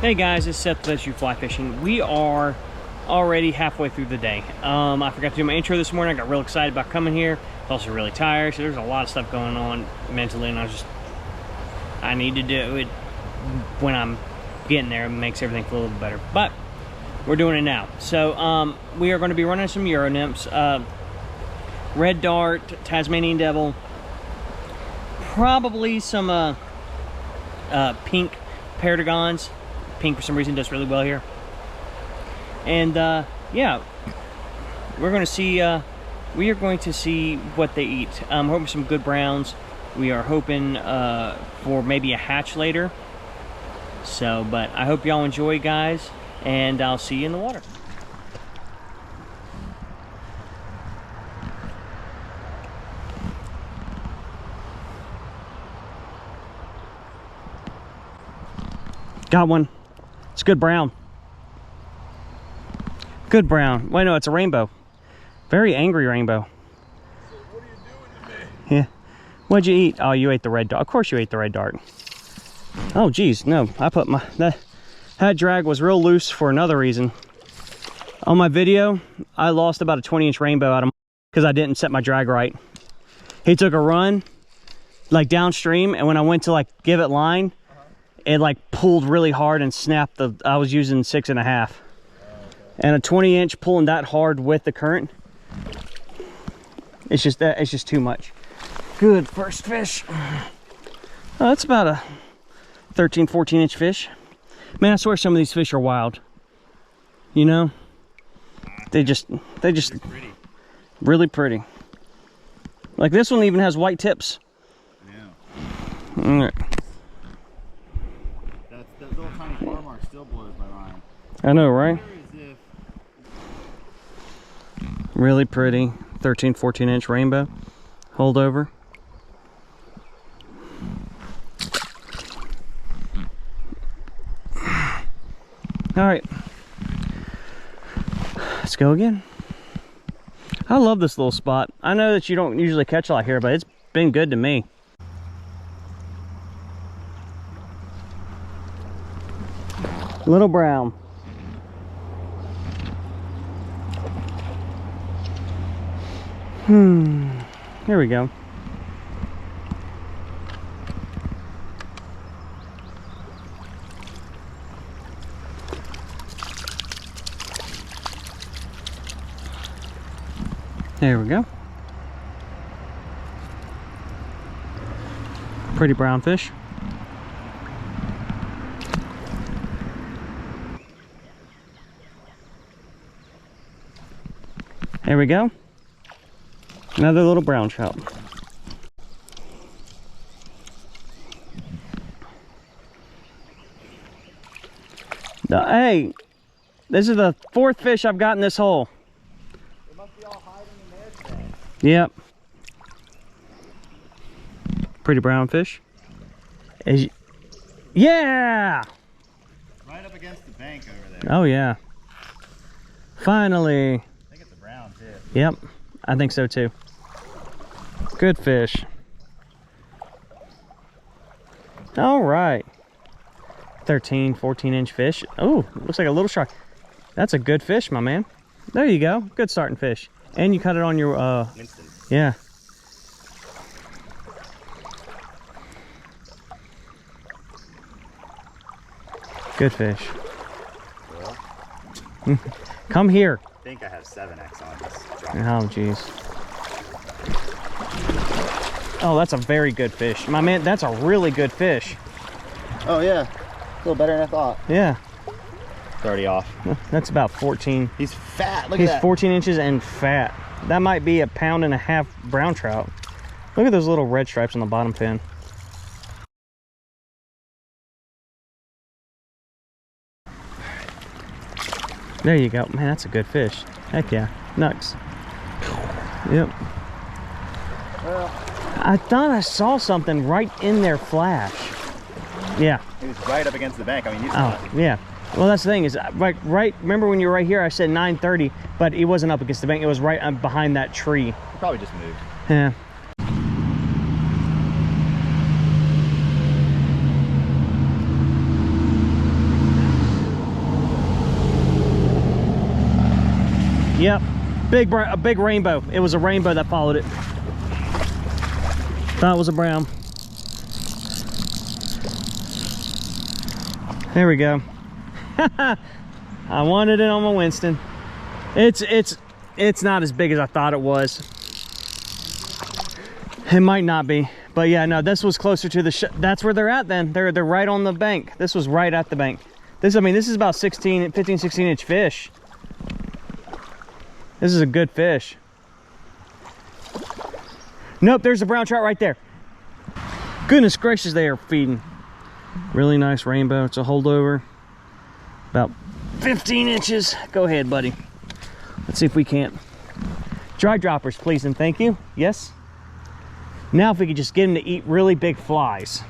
Hey guys, it's Seth, adventures-3-Fly fishing. We are already halfway through the day. I forgot to do my intro this morning. I got real excited about coming here. I was also really tired, so there's a lot of stuff going on mentally, and I need to do it when I'm getting there. It makes everything feel a little better, but we're doing it now. So we are going to be running some Euro nymphs, red dart, Tasmanian devil, probably some pink paragons. Pink for some reason does really well here, and yeah, we're going to see we are going to see what they eat. I'm hoping some good browns. We are hoping for maybe a hatch later, so but I hope y'all enjoy, guys, and I'll see you in the water. Got one. It's good brown. Good brown. Wait, no, it's a rainbow. Very angry rainbow. So what are you doing to me? Yeah. What'd you eat? Oh, you ate the red dart. Of course you ate the red dart. Oh, geez. No, I put my... That drag was real loose for another reason. On my video, I lost about a 20-inch rainbow out of because I didn't set my drag right. He took a run, like downstream, and when I went to like give it line, it like pulled really hard and snapped the, I was using 6.5. And a 20-inch pulling that hard with the current, it's just too much. Good first fish. Oh, that's about a 13, 14-inch fish. Man, I swear some of these fish are wild. You know? They just really pretty. Like this one even has white tips. Yeah. All right. That little tiny bar mark still blows my mind. I know, right? If... Really pretty 13, 14-inch rainbow holdover. All right, let's go again. I love this little spot. I know that you don't usually catch a lot here, but it's been good to me. Little brown. Here we go. There we go. Pretty brown fish. There we go. Another little brown trout. Hey, this is the 4th fish I've got in this hole. They must be all hiding in there today. Yep. Pretty brown fish. Yeah! Right up against the bank over there. Oh yeah. Finally. I think it's a brown too. Yep, I think so too. Good fish. All right. 13, 14-inch fish. Oh, looks like a little shark. That's a good fish, my man. There you go. Good starting fish. And you cut it on your Vincent. yeah. Good fish. Well, Come here. I think I have 7X on this drop. Oh, jeez. Oh, that's a very good fish. My man, that's a really good fish. Oh yeah, a little better than I thought. Yeah. It's already off. That's about 14. He's fat, look He's at that. 14 inches and fat. That might be a 1.5 pound brown trout. Look at those little red stripes on the bottom fin. There you go. Man, that's a good fish. Heck yeah. Nuts. Yep. Well, I thought I saw something right in their flash. Yeah. he was right up against the bank. I mean, you saw Oh, yeah. Well, that's the thing is, like, right. Remember when you were right here? I said 9:30, but it wasn't up against the bank. It was right behind that tree. He probably just moved. Yeah. Yep, a big rainbow. It was a rainbow that followed it. Thought it was a brown. There we go. I wanted it on my Winston. It's not as big as I thought it was. It might not be, but yeah, no, this was closer to the that's where they're at then. They're right on the bank. This was right at the bank. This, I mean, this is about 15, 16 inch fish. This is a good fish. Nope, there's a brown trout right there. Goodness gracious, they are feeding. Really nice rainbow. It's a holdover. About 15 inches. Go ahead, buddy. Let's see if we can't. Dry droppers, please and thank you. Yes. Now if we could just get them to eat really big flies.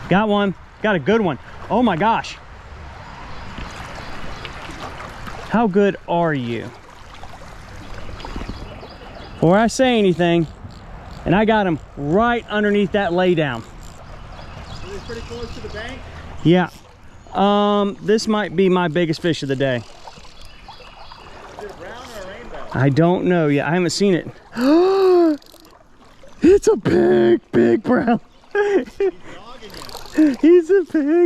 Got one. Got a good one. Oh my gosh. How good are you? Before I say anything, and I got him right underneath that lay down. Is it pretty close to the bank? Yeah. This might be my biggest fish of the day. Is it a brown or a rainbow? I don't know yet. I haven't seen it. It's a big brown. He's dogging you. He's a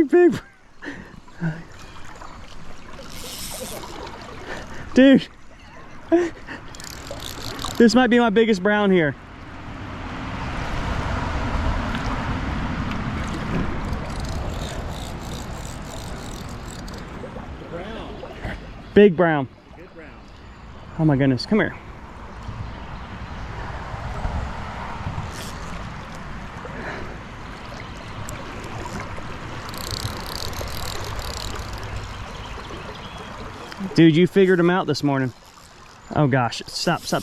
big dude. This might be my biggest brown here. Brown. Big brown. Good brown. Oh my goodness, come here. Dude, you figured him out this morning. Oh gosh, stop. Going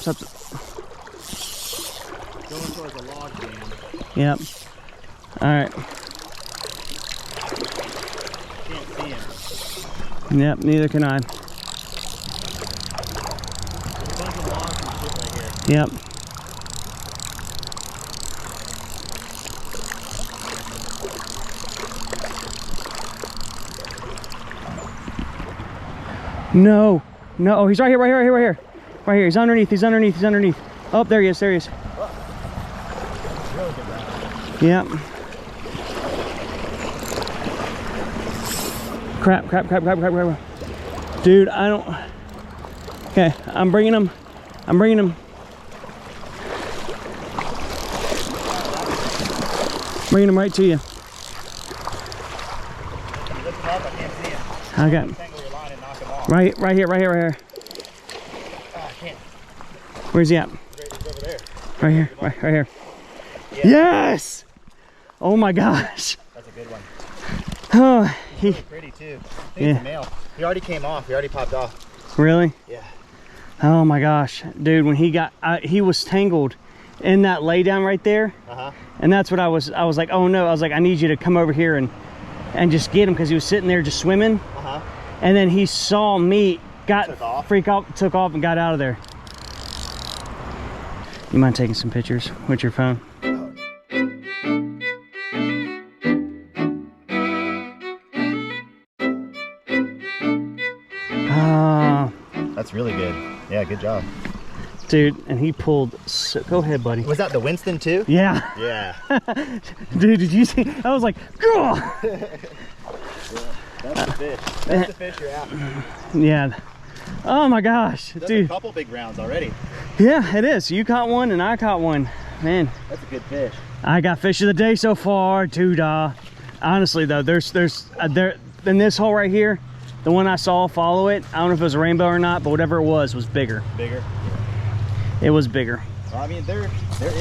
towards a log jam. Yep. All right. Can't see him. Yep, neither can I. There's a bunch of logs and shit right here. Yep. No. Oh, he's right here. Right here. He's underneath. Oh, there he is. Really good brown. Yep. Crap. Dude, I don't... Okay, I'm bringing him. Bringing him right to you. Lift him up, I can't see him. I got him. Tangle your line and knock him off. Right here. Ah, I can't. Where's he at? He's over there. Right here. Yeah. Yes! Oh my gosh. That's a good one. Oh, Really pretty too. I think it's a male. He already came off. He already popped off. Really? Yeah. Oh my gosh, dude! When he got, he was tangled in that lay down right there, and that's what I was like, oh no! I was like, I need you to come over here and just get him because he was sitting there just swimming, and then he saw me, took off and got out of there. You mind taking some pictures with your phone? That's really good. Yeah, good job. Dude, and he pulled, go ahead, buddy. Was that the Winston too? Yeah. Yeah. Dude, did you see? I was like, girl. Yeah, that's the fish. That's the fish you're after. Yeah. Oh my gosh, That's dude. a couple big rounds already. Yeah, it is. You caught one and I caught one. Man. That's a good fish. I got fish of the day so far, dude. Honestly though, there's in this hole right here, the one I saw follow it, I don't know if it was a rainbow or not, but whatever it was bigger. Bigger? It was bigger. Well, I mean, they're in here,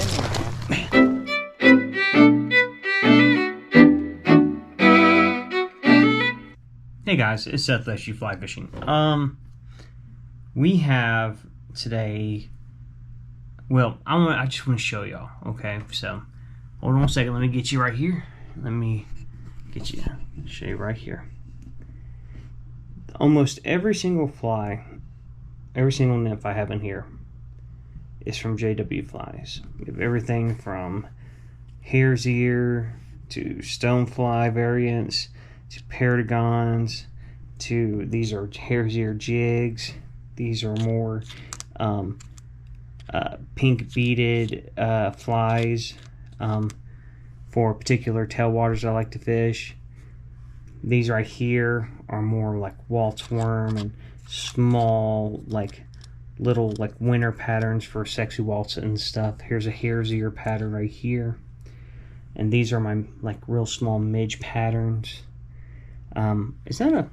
man. Hey guys, it's Seth Leshy Fly Fishing. We have today, well, I just want to show y'all, okay? So, hold on a second, let me get you right here. Let me get you, show you right here. Almost every single fly, every single nymph I have in here is from JW Flies. We have everything from hare's ear to stonefly variants to Paragons, to these are hare's ear jigs. These are more pink beaded flies for particular tailwaters I like to fish. These right here are more like waltz worm and small, like little like winter patterns for sexy waltz and stuff. Here's a hare's ear pattern right here, and these are my like real small midge patterns. Is that a,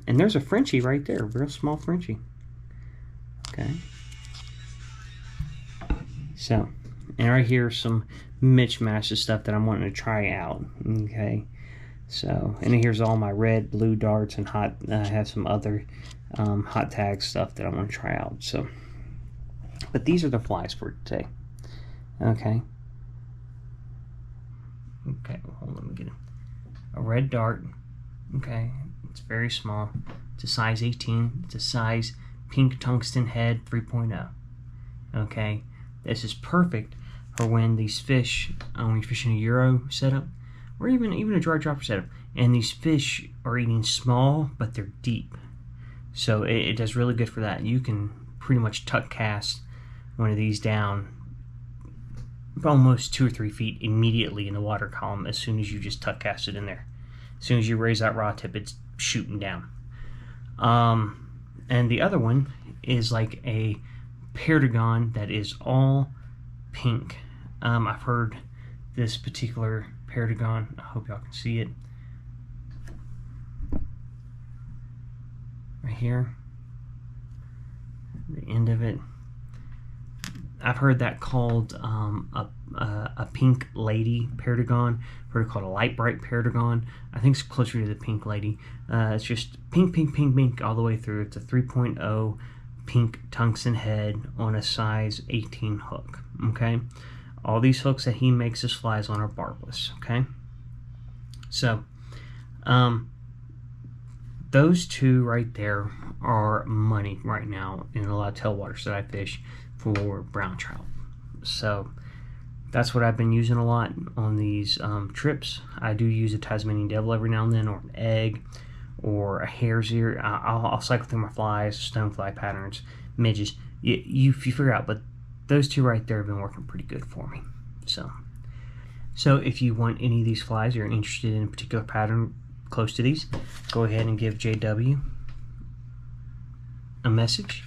and there's a Frenchie right there, real small Frenchie. Okay, so, and right here some mismatches stuff that I'm wanting to try out. Okay, so, and here's all my red, blue darts and hot. I have some other hot tag stuff that I want to try out. So, but these are the flies for today. Okay. Okay, well, hold on, let me get a red dart. Okay, it's very small. It's a size 18. It's a size pink tungsten head 3.0. Okay, this is perfect for when these fish, when you're fishing a Euro setup, or even a dry dropper setup, and these fish are eating small, but they're deep. So it does really good for that. You can pretty much tuck cast one of these down almost 2 or 3 feet immediately in the water column as soon as you just tuck cast it in there. As soon as you raise that rod tip, it's shooting down. And the other one is like a Paragon that is all pink. I've heard this particular Paragon, I hope y'all can see it, right here, the end of it. I've heard that called a pink lady Paragon. I've heard it called a light bright Paragon. I think it's closer to the pink lady. It's just pink, pink, pink, pink all the way through. It's a 3.0 pink tungsten head on a size 18 hook. Okay, all these hooks that he makes his flies on are barbless. Okay, so those two right there are money right now in a lot of tailwaters that I fish for brown trout. So that's what I've been using a lot on these trips. I do use a Tasmanian devil every now and then, or an egg, or a hare's ear. I'll cycle through my flies, stonefly patterns, midges. You figure out, but those two right there have been working pretty good for me. So if you want any of these flies, or you're interested in a particular pattern close to these, go ahead and give JW a message,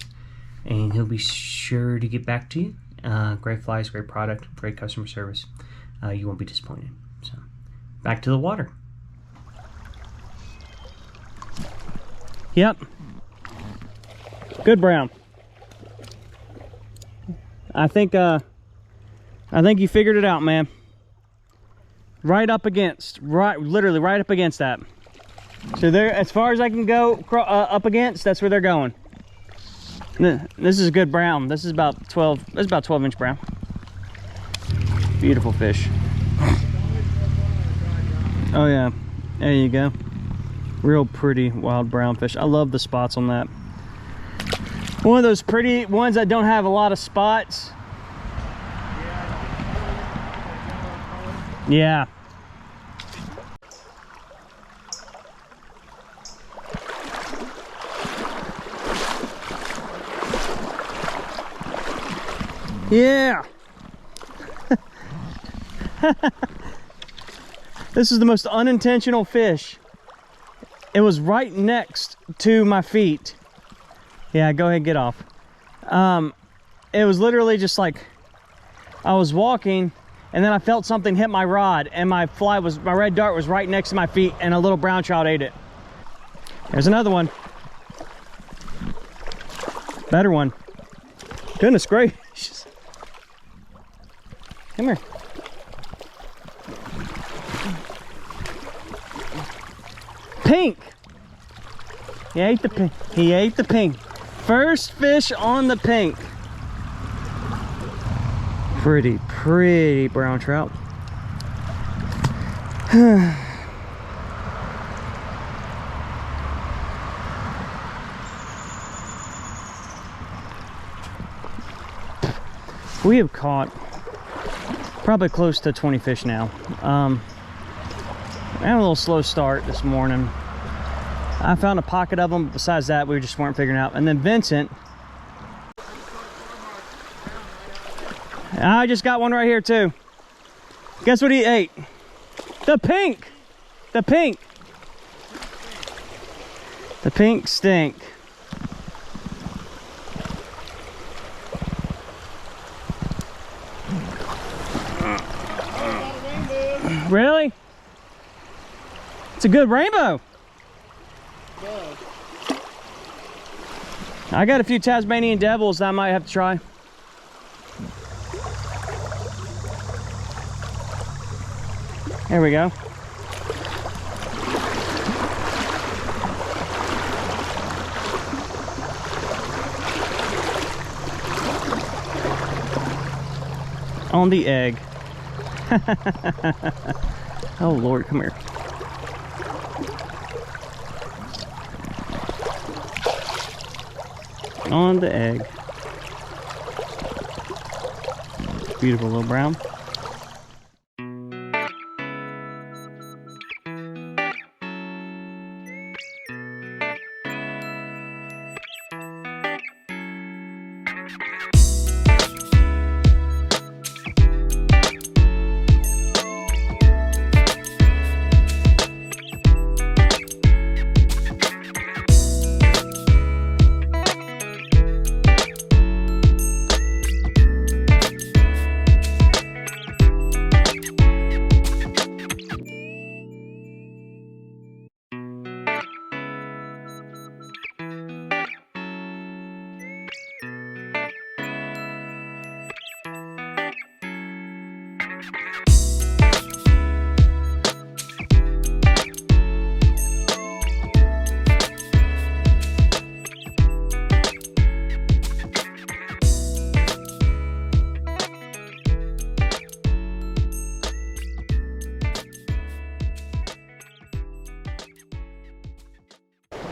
and he'll be sure to get back to you. Great flies, great product, great customer service. You won't be disappointed. So, back to the water. Yep. Good brown. I think you figured it out, man. Right up against, literally right up against that. So there, as far as I can go up against, that's where they're going. This is a good brown. This is about 12. This is about 12-inch brown. Beautiful fish. Oh yeah, there you go. Real pretty wild brown fish. I love the spots on that. One of those pretty ones that don't have a lot of spots. Yeah. Yeah. This is the most unintentional fish. It was right next to my feet. Yeah, go ahead and get off. It was literally just like I was walking and then I felt something hit my rod, and my red dart was right next to my feet, and a little brown trout ate it. There's another one. Better one. Goodness gracious. Come here. Pink. He ate the pink. He ate the pink. First fish on the pink. Pretty, pretty brown trout. We have caught probably close to 20 fish now. I had a little slow start this morning. I found a pocket of them, but besides that, we just weren't figuring out. And then Vincent, I just got one right here too. Guess what he ate? The pink. The pink. The pink stink. Really? It's a good rainbow. I got a few Tasmanian devils that I might have to try. There we go. On the egg. Oh Lord, come here. On the egg. Beautiful little brown.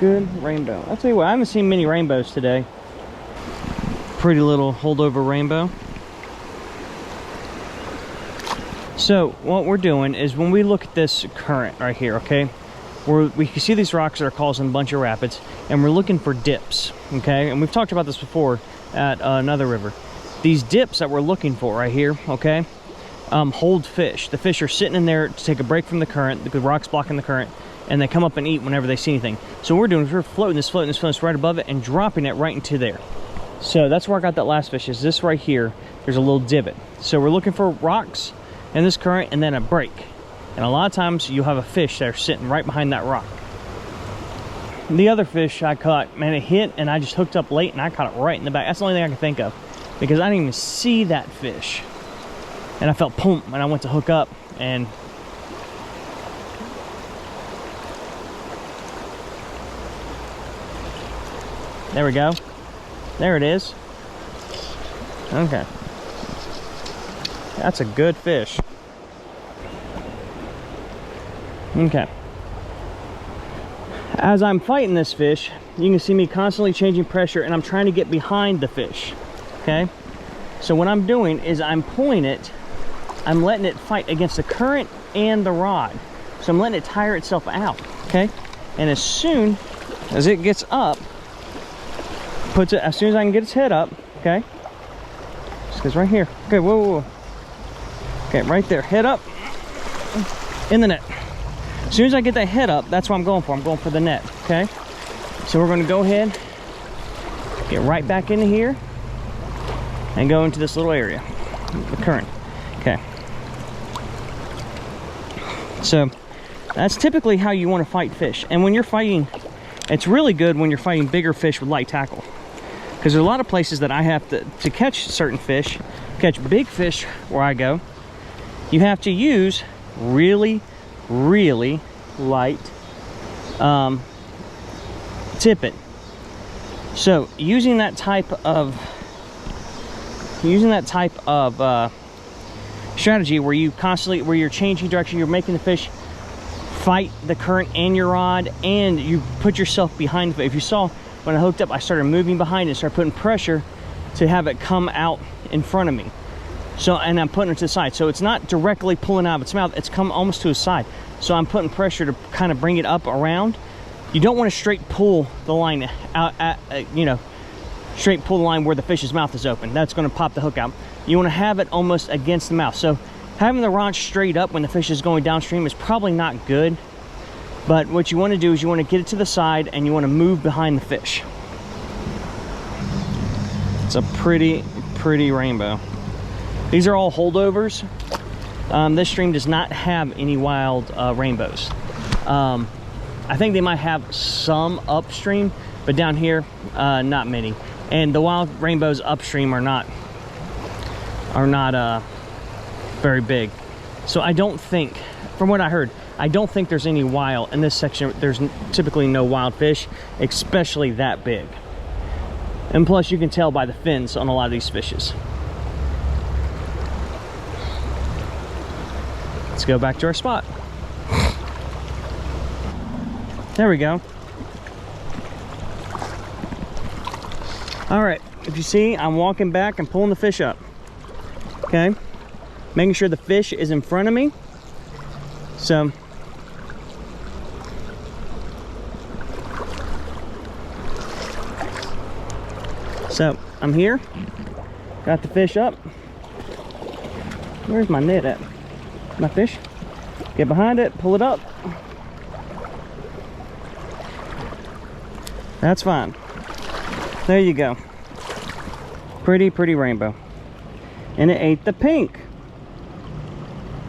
Good rainbow. I'll tell you what, I haven't seen many rainbows today. Pretty little holdover rainbow. So what we're doing is when we look at this current right here, okay, we can see these rocks that are causing a bunch of rapids, and we're looking for dips, okay? And we've talked about this before at another river. These dips that we're looking for right here, okay, hold fish. The fish are sitting in there to take a break from the current. The rock's blocking the current, and they come up and eat whenever they see anything. So what we're doing is we're floating this right above it and dropping it right into there. So that's where I got that last fish, is this right here. There's a little divot. So we're looking for rocks in this current and then a break. And a lot of times you'll have a fish that are sitting right behind that rock. The other fish I caught, man, it hit and I just hooked up late and I caught it right in the back. That's the only thing I can think of, because I didn't even see that fish. And I felt boom, and I went to hook up, and there we go. There it is. Okay. That's a good fish. Okay. As I'm fighting this fish, you can see me constantly changing pressure, and I'm trying to get behind the fish. Okay? So what I'm doing is I'm pulling it, I'm letting it fight against the current and the rod. So I'm letting it tire itself out. Okay? And as soon as it gets up, puts it, as soon as I can get its head up, okay? Just goes right here. Okay, whoa, whoa, whoa. Okay, right there, head up in the net. As soon as I get that head up, that's what I'm going for. I'm going for the net, okay? So we're gonna go ahead, get right back into here, and go into this little area, the current, okay? So that's typically how you want to fight fish. And when you're fighting, it's really good when you're fighting bigger fish with light tackle. Because there's a lot of places that I have to catch certain fish, catch big fish where I go, you have to use really, really light tippet. So using that type of strategy where you're changing direction, you're making the fish fight the current and your rod, and you put yourself behind it. If you saw when I hooked up, I started moving behind it, started putting pressure to have it come out in front of me. So, and I'm putting it to the side. So it's not directly pulling out of its mouth, it's come almost to the side. so I'm putting pressure to kind of bring it up around. You don't want to straight pull the line out at, you know, straight pull the line where the fish's mouth is open. That's going to pop the hook out. You want to have it almost against the mouth. So having the rod straight up when the fish is going downstream is probably not good. But what you want to do is you want to get it to the side and you want to move behind the fish. It's a pretty rainbow. These are all holdovers. This stream does not have any wild rainbows. I think they might have some upstream, but down here, not many. And the wild rainbows upstream are not very big. So I don't think, from what I heard, I don't think there's any wild in this section. There's typically no wild fish, especially that big. And plus you can tell by the fins on a lot of these fishes. Let's go back to our spot. There we go. All right, if you see, I'm walking back and pulling the fish up. Okay, making sure the fish is in front of me. So I'm here, got the fish up. Where's my net at? My fish. Get behind it, pull it up. That's fine. There you go. Pretty rainbow. And it ate the pink.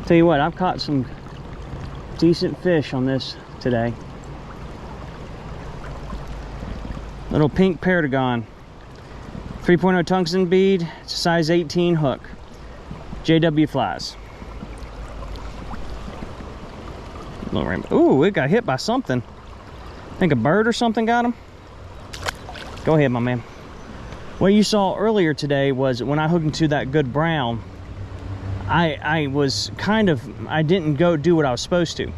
Tell you what, I've caught some decent fish on this today. Little pink paragon. 3.0 tungsten bead. It's a size 18 hook. JW flies. Little rainbow. Ooh, it got hit by something. I think a bird or something got him. Go ahead, my man. What you saw earlier today was when I hooked into that good brown, I didn't go do what I was supposed to.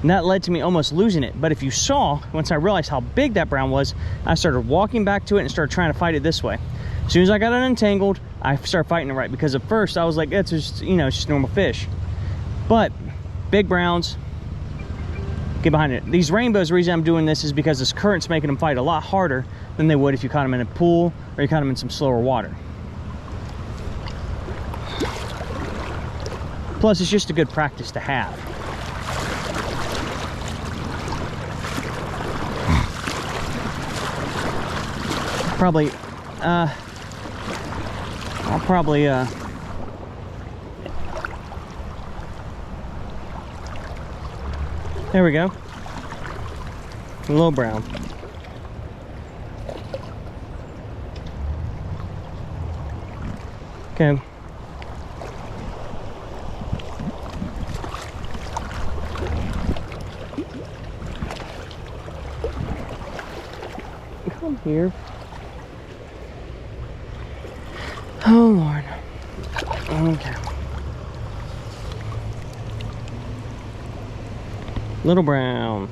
And that led to me almost losing it. But if you saw, once I realized how big that brown was, I started walking back to it and started trying to fight it this way. As soon as I got it untangled, I started fighting it right, because at first I was like, it's just, you know, it's just normal fish. But big browns, get behind it. These rainbows, the reason I'm doing this is because this current's making them fight a lot harder than they would if you caught them in a pool or you caught them in some slower water. Plus, it's just a good practice to have. I'll probably there we go. A little brown. Okay. Come here. Oh Lord. Okay. Little brown.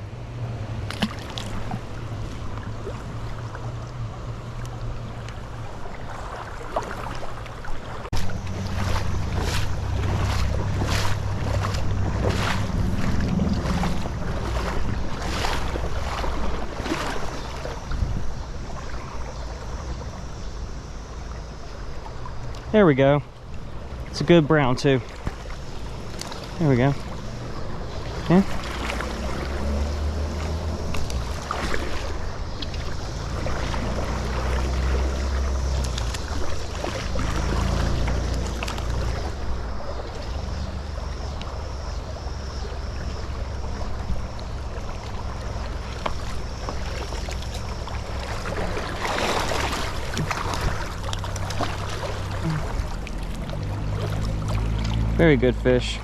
There we go. It's a good brown too. There we go. Yeah. Very good fish.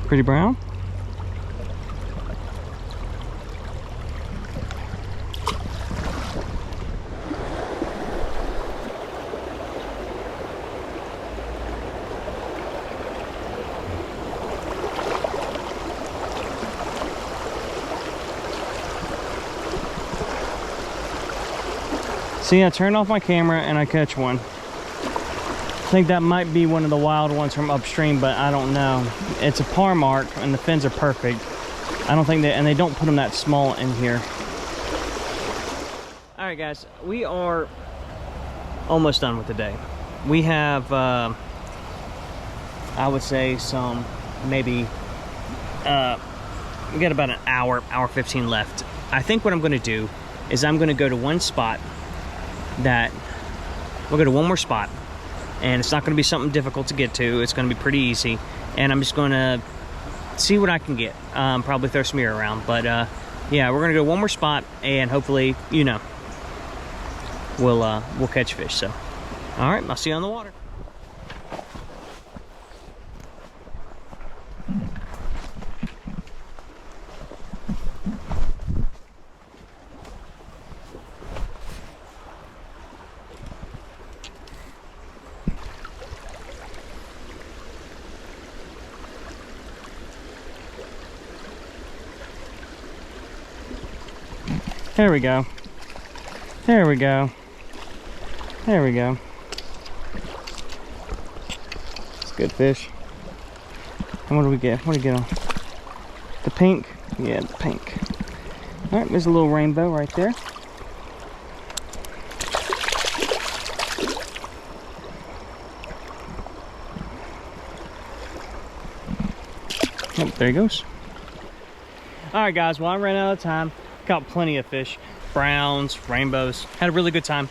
Pretty brown. See, I turn off my camera and I catch one. think that might be one of the wild ones from upstream, but I don't know. It's a par mark and the fins are perfect. I don't think and they don't put them that small in here. All right, guys, we are almost done with the day. We have, I would say maybe, we got about an hour 15 left. I think what I'm gonna do is I'm gonna go to one spot we'll go to one more spot, and it's not gonna be something difficult to get to. It's gonna be pretty easy, and I'm just gonna see what I can get. Probably throw some mirror around, but yeah, we're gonna go one more spot, and hopefully, you know, we'll catch fish. So, all right, I'll see you on the water. There we go. There we go. There we go. It's a good fish. And what do we get? What do we get on? The pink? Yeah, the pink. All right, there's a little rainbow right there. Oh, there he goes. All right, guys, well, I ran out of time. Caught plenty of fish, browns, rainbows, had a really good time.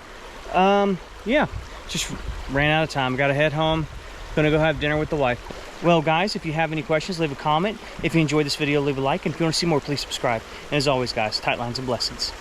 Yeah, just ran out of time. Gotta head home, gonna go have dinner with the wife. Well, guys, if you have any questions, leave a comment. If you enjoyed this video, leave a like, and if you want to see more, please subscribe. And as always, guys, tight lines and blessings.